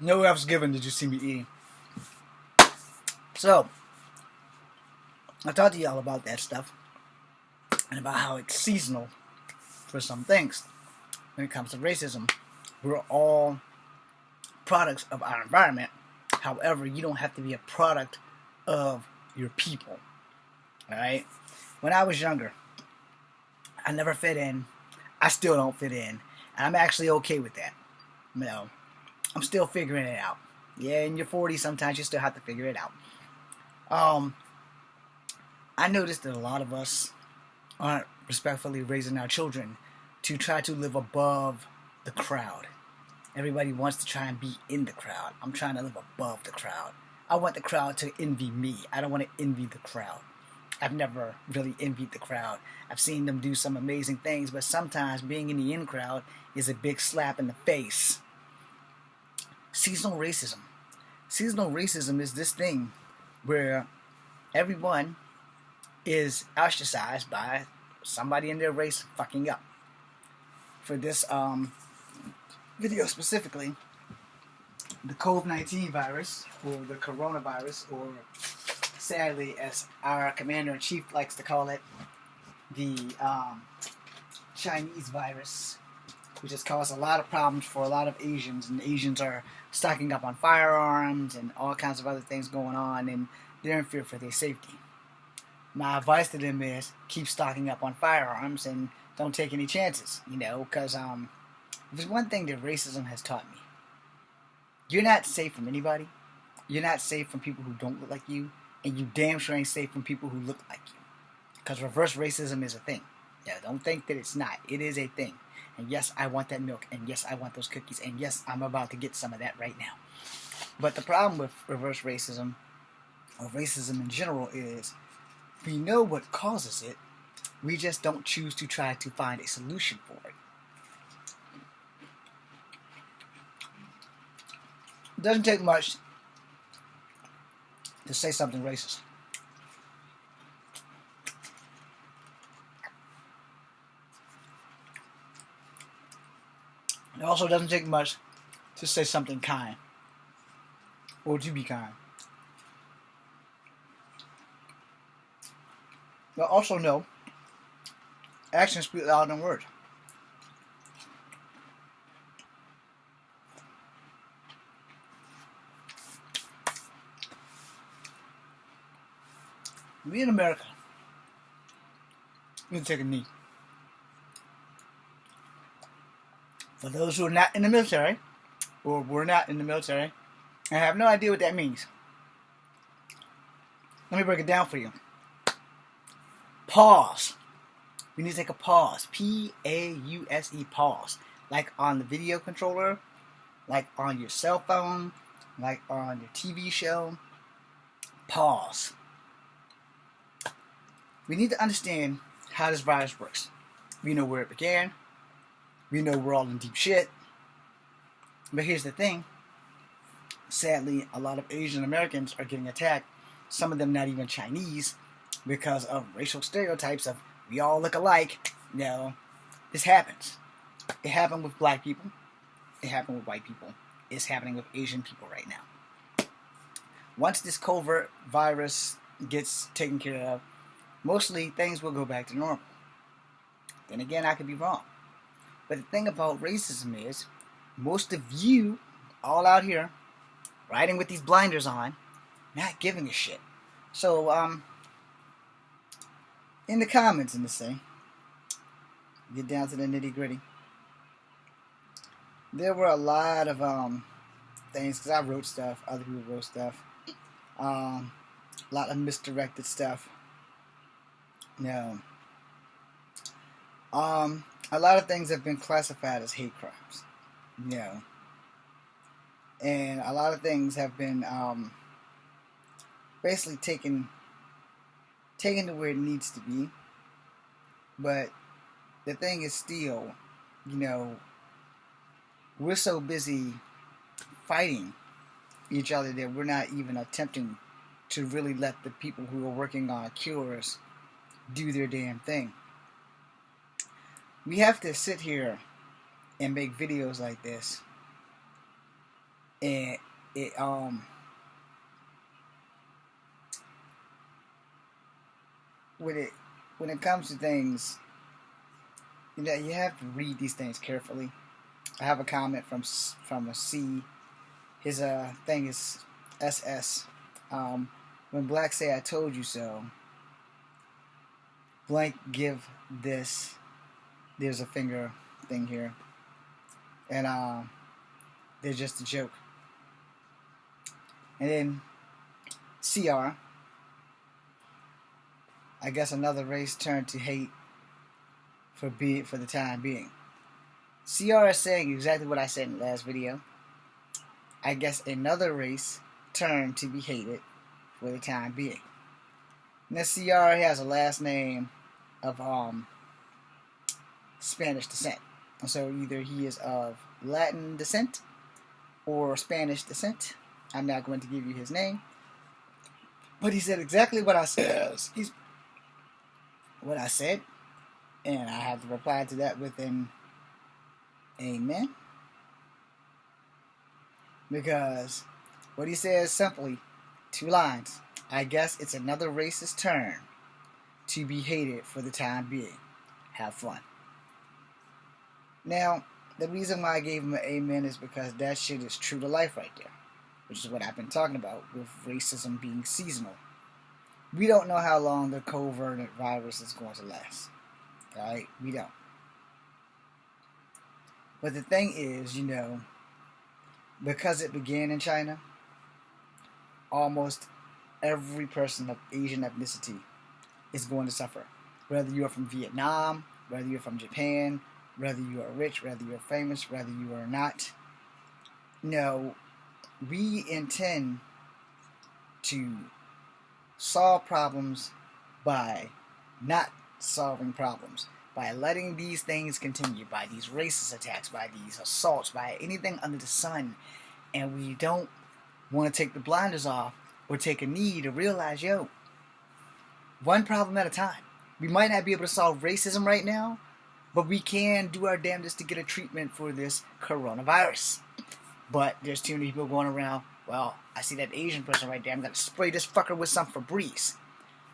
No F's given. Did you see me eating? So I talked to y'all about that stuff and about how it's seasonal for some things when it comes to racism. We're all products of our environment. However, you don't have to be a product of your people. Alright? When I was younger, I never fit in. I still don't fit in. And I'm actually okay with that. You know, I'm still figuring it out. Yeah, in your 40s, sometimes you still have to figure it out. I noticed that a lot of us aren't respectfully raising our children to try to live above the crowd. Everybody wants to try and be in the crowd. I'm trying to live above the crowd. I want the crowd to envy me. I don't want to envy the crowd. I've never really envied the crowd. I've seen them do some amazing things, but sometimes being in the in crowd is a big slap in the face. Seasonal racism. Seasonal racism is this thing where everyone is ostracized by somebody in their race fucking up. For this video specifically, the COVID-19 virus, or the coronavirus, or sadly, as our commander-in-chief likes to call it, the Chinese virus, which has caused a lot of problems for a lot of Asians, and Asians are stocking up on firearms and all kinds of other things going on, and they're in fear for their safety. My advice to them is keep stocking up on firearms and don't take any chances, because there's one thing that racism has taught me. You're not safe from anybody. You're not safe from people who don't look like you, and you damn sure ain't safe from people who look like you. Because reverse racism is a thing. Yeah, don't think that it's not. It is a thing. And yes, I want that milk, and yes, I want those cookies, and yes, I'm about to get some of that right now. But the problem with reverse racism, or racism in general, is we know what causes it. We just don't choose to try to find a solution for it. It doesn't take much to say something racist. It also doesn't take much to say something kind, or to be kind. But also know, actions speak louder than words. We in America need to take a knee. For those who are not in the military, or were not in the military, and have no idea what that means, let me break it down for you. Pause. We need to take a pause. P-A-U-S-E, pause. Like on the video controller, like on your cell phone, like on your TV show. Pause. We need to understand how this virus works. We know where it began. We know we're all in deep shit. But here's the thing. Sadly, a lot of Asian Americans are getting attacked. Some of them not even Chinese, because of racial stereotypes of we all look alike. This happens. It happened with black people. It happened with white people. It's happening with Asian people right now. Once this covert virus gets taken care of, mostly things will go back to normal. Then again, I could be wrong. But the thing about racism is, most of you, all out here, riding with these blinders on, not giving a shit. So, in the comments in this thing, get down to the nitty gritty. There were a lot of things, because I wrote stuff, other people wrote stuff, a lot of misdirected stuff. A lot of things have been classified as hate crimes. And a lot of things have been basically taken to where it needs to be. But the thing is still, we're so busy fighting each other that we're not even attempting to really let the people who are working on cures do their damn thing. We have to sit here and make videos like this and it when it comes to things, you know, you have to read these things carefully. I have a comment from a C. His thing is SS. When blacks say "I told you so," blank give this. There's a finger thing here, and they're just a joke. And then CR. I guess another race turned to hate for the time being. CR is saying exactly what I said in the last video. I guess another race turned to be hated for the time being. Now CR has a last name of Spanish descent. So either he is of Latin descent or Spanish descent. I'm not going to give you his name. But he said exactly what I said. What I said. And I have to reply to that with an amen. Because what he says simply, 2 lines. I guess it's another racist turn to be hated for the time being. Have fun. Now, the reason why I gave him an amen is because that shit is true to life right there. Which is what I've been talking about with racism being seasonal. We don't know how long the covert virus is going to last. Alright? We don't. But the thing is, you know, because it began in China, almost every person of Asian ethnicity is going to suffer. Whether you are from Vietnam, whether you're from Japan, whether you are rich, whether you're famous, whether you are not. No, we intend to solve problems by not solving problems, by letting these things continue, by these racist attacks, by these assaults, by anything under the sun. And we don't want to take the blinders off or take a knee to realize, yo, one problem at a time. We might not be able to solve racism right now, but we can do our damnedest to get a treatment for this coronavirus. But there's too many people going around, well, I see that Asian person right there, I'm going to spray this fucker with some Febreze.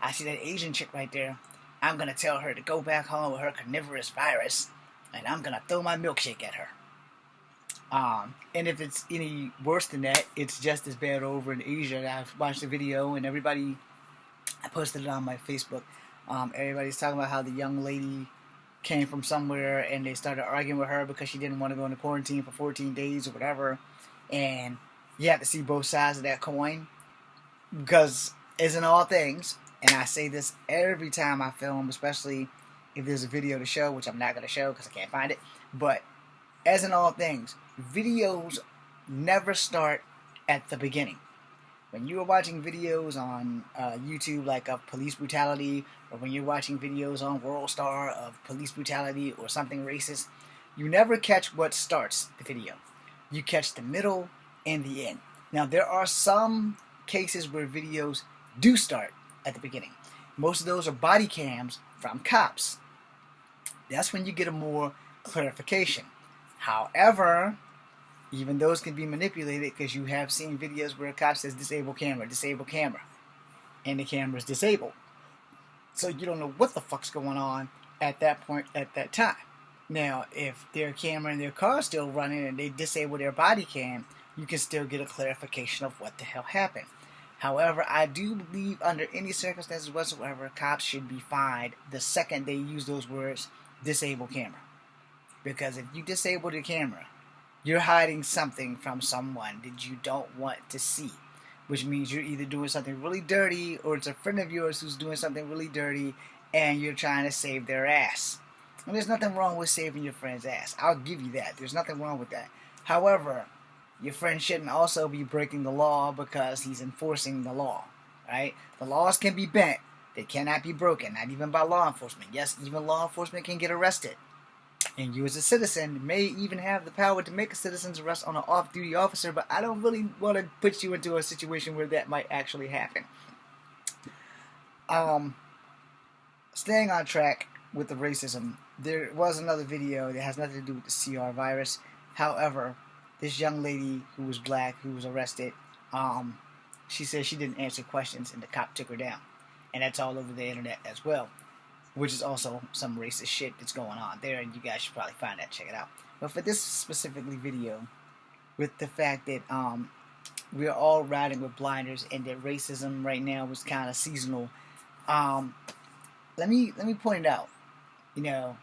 I see that Asian chick right there, I'm going to tell her to go back home with her carnivorous virus, and I'm going to throw my milkshake at her. And if it's any worse than that, it's just as bad over in Asia. I've watched the video, and everybody, I posted it on my Facebook, everybody's talking about how the young lady came from somewhere and they started arguing with her because she didn't want to go into quarantine for 14 days or whatever. And you have to see both sides of that coin, because as in all things, and I say this every time I film, especially if there's a video to show, which I'm not going to show because I can't find it, but as in all things, videos never start at the beginning. When you are watching videos on YouTube like of police brutality, or when you're watching videos on WorldStar of police brutality or something racist, you never catch what starts the video. You catch the middle and the end. Now, there are some cases where videos do start at the beginning. Most of those are body cams from cops. That's when you get a more clarification. However, even those can be manipulated, because you have seen videos where a cop says disable camera, and the camera is disabled. So you don't know what the fuck's going on at that point, at that time. Now, if their camera in their car is still running and they disable their body cam, you can still get a clarification of what the hell happened. However, I do believe under any circumstances whatsoever, cops should be fined the second they use those words, disable camera. Because if you disable the camera, you're hiding something from someone that you don't want to see. Which means you're either doing something really dirty, or it's a friend of yours who's doing something really dirty, and you're trying to save their ass. And there's nothing wrong with saving your friend's ass. I'll give you that. There's nothing wrong with that. However, your friend shouldn't also be breaking the law because he's enforcing the law. Right? The laws can be bent. They cannot be broken. Not even by law enforcement. Yes, even law enforcement can get arrested. And you as a citizen may even have the power to make a citizen's arrest on an off-duty officer, but I don't really want to put you into a situation where that might actually happen. Staying on track with the racism, there was another video that has nothing to do with the CR virus. However, this young lady who was black who was arrested. She said she didn't answer questions, and the cop took her down, and that's all over the internet as well, which is also some racist shit that's going on there, and you guys should probably find that, check it out. But for this specifically video, with the fact that we're all riding with blinders and that racism right now is kind of seasonal, let me point it out. You know,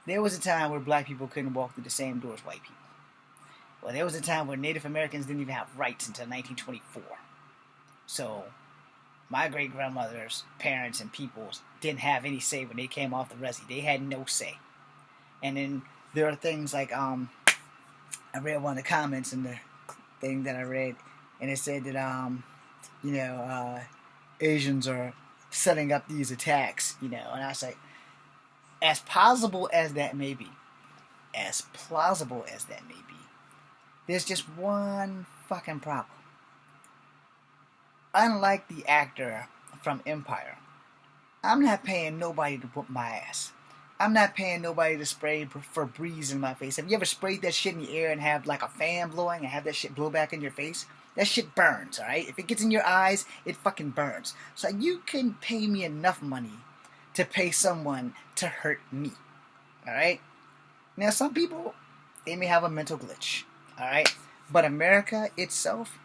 there was a time where black people couldn't walk through the same door as white people. Well, there was a time where Native Americans didn't even have rights until 1924. So, my great-grandmother's parents and peoples didn't have any say when they came off the resi. They had no say. And then there are things like, I read one of the comments in the thing that I read, and it said that, Asians are setting up these attacks, and I was like, as plausible as that may be, there's just one fucking problem. Unlike the actor from Empire, I'm not paying nobody to whoop my ass. I'm not paying nobody to spray Febreze in my face. Have you ever sprayed that shit in the air and have like a fan blowing and have that shit blow back in your face? That shit burns, alright? If it gets in your eyes, it fucking burns. So you can pay me enough money to pay someone to hurt me, alright? Now some people, they may have a mental glitch, alright? But America itself,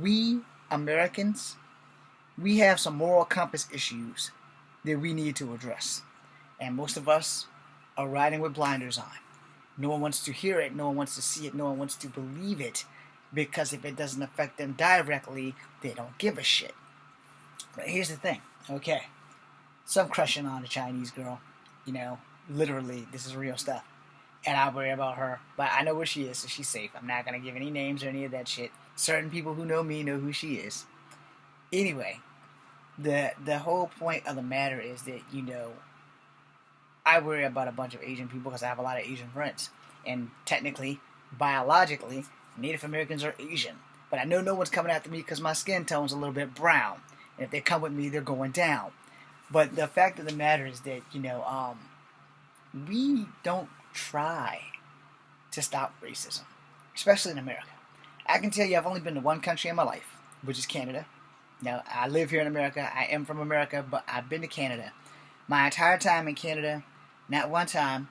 we Americans, we have some moral compass issues that we need to address. And most of us are riding with blinders on. No one wants to hear it, no one wants to see it, no one wants to believe it, because if it doesn't affect them directly, they don't give a shit. But here's the thing, okay? So I'm crushing on a Chinese girl, literally, this is real stuff. And I worry about her, but I know where she is, so she's safe. I'm not going to give any names or any of that shit. Certain people who know me know who she is. Anyway, the whole point of the matter is that, I worry about a bunch of Asian people because I have a lot of Asian friends. And technically, biologically, Native Americans are Asian. But I know no one's coming after me because my skin tone's a little bit brown. And if they come with me, they're going down. But the fact of the matter is that, we don't try to stop racism, especially in America. I can tell you I've only been to one country in my life, which is Canada. Now, I live here in America. I am from America, but I've been to Canada. My entire time in Canada, not one time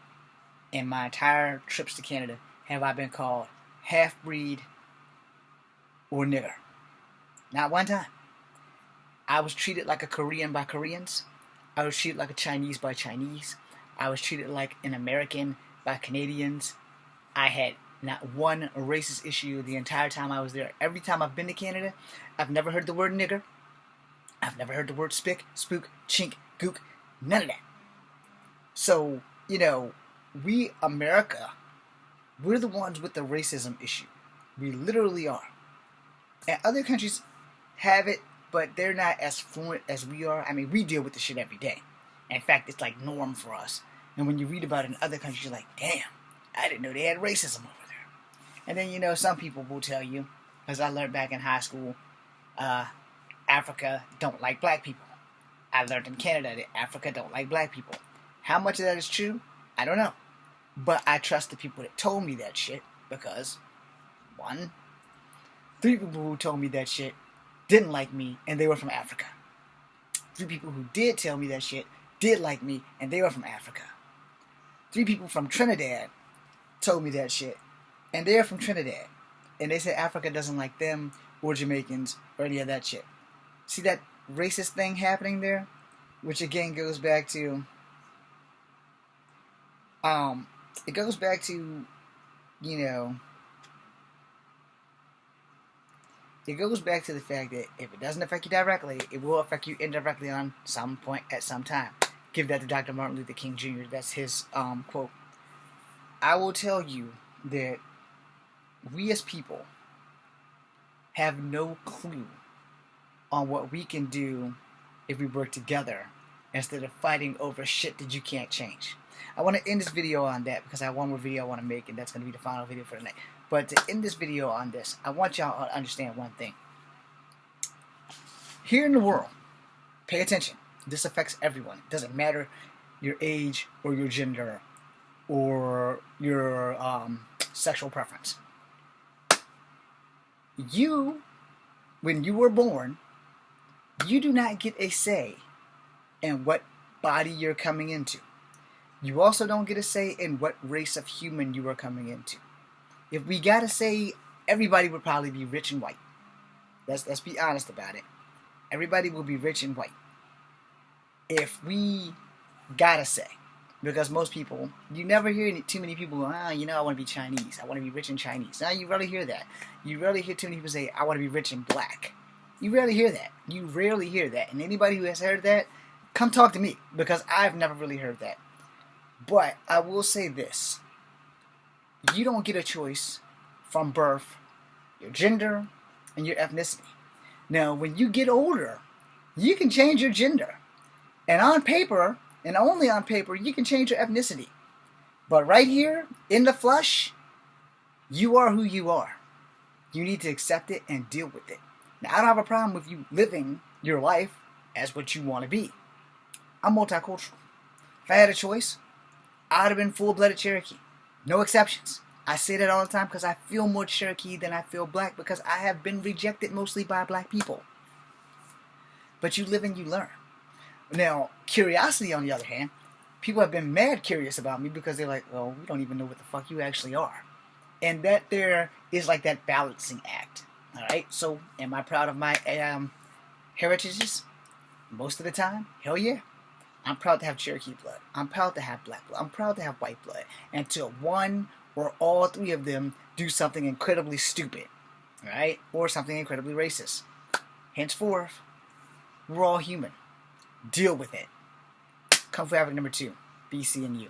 in my entire trips to Canada have I been called half-breed or nigger. Not one time. I was treated like a Korean by Koreans. I was treated like a Chinese by Chinese. I was treated like an American by Canadians. I had not one racist issue the entire time I was there. Every time I've been to Canada, I've never heard the word nigger. I've never heard the word spick, spook, chink, gook, none of that. So, we, America, we're the ones with the racism issue. We literally are. And other countries have it, but they're not as fluent as we are. I mean, we deal with this shit every day. In fact, it's like norm for us. And when you read about it in other countries, you're like, damn, I didn't know they had racism over there. And then, some people will tell you, as I learned back in high school, Africa don't like black people. I learned in Canada that Africa don't like black people. How much of that is true? I don't know. But I trust the people that told me that shit because, 1, 3 people who told me that shit didn't like me and they were from Africa. 3 people who did tell me that shit did like me and they were from Africa. 3 people from Trinidad told me that shit and they're from Trinidad. And they said Africa doesn't like them or Jamaicans or any of that shit. See that racist thing happening there? Which again goes back to it goes back to it goes back to the fact that if it doesn't affect you directly, it will affect you indirectly on some point at some time. Give that to Dr. Martin Luther King Jr. That's his quote. I will tell you that we as people have no clue on what we can do if we work together instead of fighting over shit that you can't change. I want to end this video on that because I have one more video I want to make, and that's going to be the final video for tonight. But to end this video on this, I want y'all to understand one thing. Here in the world, pay attention. This affects everyone. It doesn't matter your age or your gender or your sexual preference. You, when you were born, you do not get a say in what body you're coming into. You also don't get a say in what race of human you are coming into. If we gotta say, everybody would probably be rich and white. Let's be honest about it. Everybody will be rich and white. If we gotta say, because most people, you never hear too many people go, I want to be Chinese. I want to be rich and Chinese. Now, you rarely hear that. You rarely hear too many people say, I want to be rich and black. You rarely hear that. You rarely hear that. And anybody who has heard that, come talk to me, because I've never really heard that. But I will say this. You don't get a choice from birth, your gender, and your ethnicity. Now, when you get older, you can change your gender. And on paper, and only on paper, you can change your ethnicity. But right here, in the flesh, you are who you are. You need to accept it and deal with it. Now, I don't have a problem with you living your life as what you want to be. I'm multicultural. If I had a choice, I would have been full-blooded Cherokee. No exceptions. I say that all the time because I feel more Cherokee than I feel black, because I have been rejected mostly by black people. But you live and you learn. Now, curiosity, on the other hand, people have been mad curious about me because they're like, oh, we don't even know what the fuck you actually are. And that there is like that balancing act. Alright, so am I proud of my heritages? Most of the time, hell yeah. I'm proud to have Cherokee blood. I'm proud to have black blood. I'm proud to have white blood. Until one or all three of them do something incredibly stupid. Alright? Or something incredibly racist. Henceforth, we're all human. Deal with it. Kung Fu Africa number 2. BC and you.